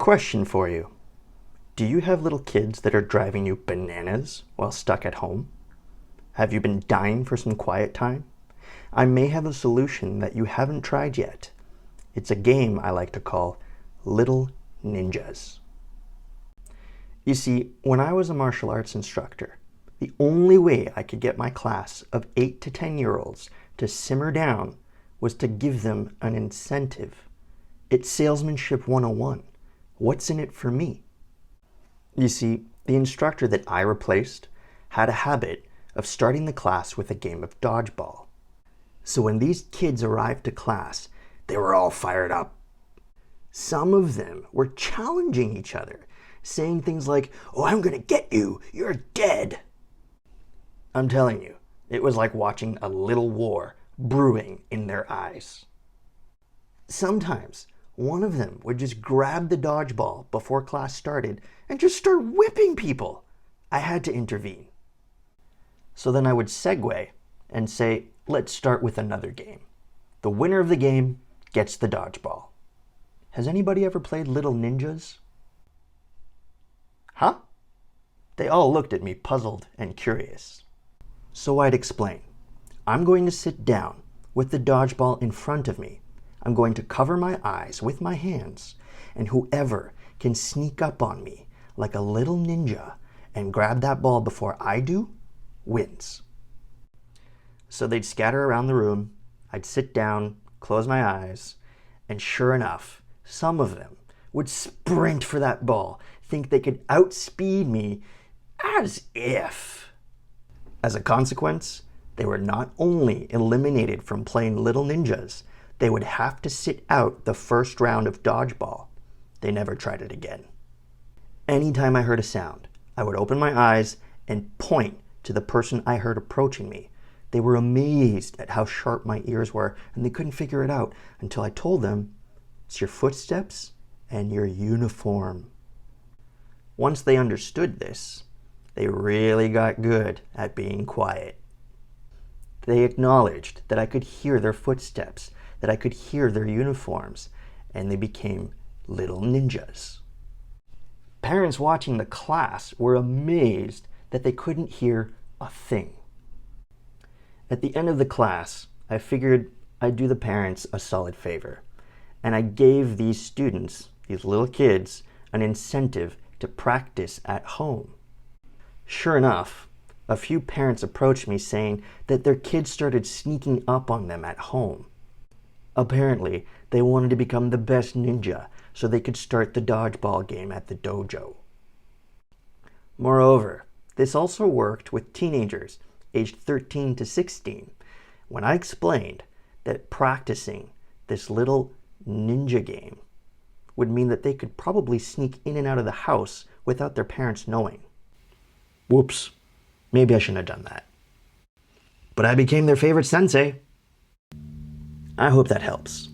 Question for you. Do you have little kids that are driving you bananas while stuck at home? Have you been dying for some quiet time? I may have a solution that you haven't tried yet. It's a game I like to call Little Ninjas. You see, when I was a martial arts instructor, the only way I could get my class of 8 to 10-year-olds to simmer down was to give them an incentive. It's salesmanship 101. What's in it for me? You see, the instructor that I replaced had a habit of starting the class with a game of dodgeball. So when these kids arrived to class, they were all fired up. Some of them were challenging each other, saying things like, "Oh, I'm gonna get you, you're dead." I'm telling you, it was like watching a little war brewing in their eyes. Sometimes one of them would just grab the dodgeball before class started and just start whipping people. I had to intervene. So then I would segue and say, let's start with another game. The winner of the game gets the dodgeball. Has anybody ever played Little Ninjas? Huh? They all looked at me puzzled and curious. So I'd explain. I'm going to sit down with the dodgeball in front of me. I'm going to cover my eyes with my hands, and whoever can sneak up on me like a little ninja and grab that ball before I do, wins. So they'd scatter around the room, I'd sit down, close my eyes, and sure enough, some of them would sprint for that ball, think they could outspeed me as if. As a consequence, they were not only eliminated from playing Little Ninjas, they would have to sit out the first round of dodgeball. They never tried it again. Anytime I heard a sound, I would open my eyes and point to the person I heard approaching me. They were amazed at how sharp my ears were, and they couldn't figure it out until I told them, it's your footsteps and your uniform. Once they understood this, they really got good at being quiet. They acknowledged that I could hear their footsteps, that I could hear their uniforms, and they became little ninjas. Parents watching the class were amazed that they couldn't hear a thing. At the end of the class, I figured I'd do the parents a solid favor, and I gave these students, these little kids, an incentive to practice at home. Sure enough, a few parents approached me saying that their kids started sneaking up on them at home. Apparently, they wanted to become the best ninja so they could start the dodgeball game at the dojo. Moreover, this also worked with teenagers aged 13 to 16 when I explained that practicing this little ninja game would mean that they could probably sneak in and out of the house without their parents knowing. Whoops, maybe I shouldn't have done that. But I became their favorite sensei. I hope that helps.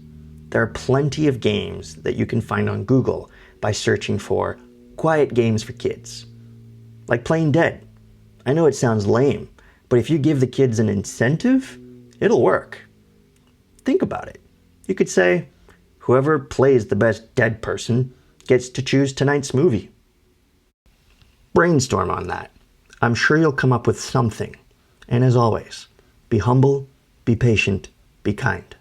There are plenty of games that you can find on Google by searching for quiet games for kids. Like playing dead. I know it sounds lame, but if you give the kids an incentive, it'll work. Think about it. You could say, whoever plays the best dead person gets to choose tonight's movie. Brainstorm on that. I'm sure you'll come up with something. And as always, be humble, be patient, be kind.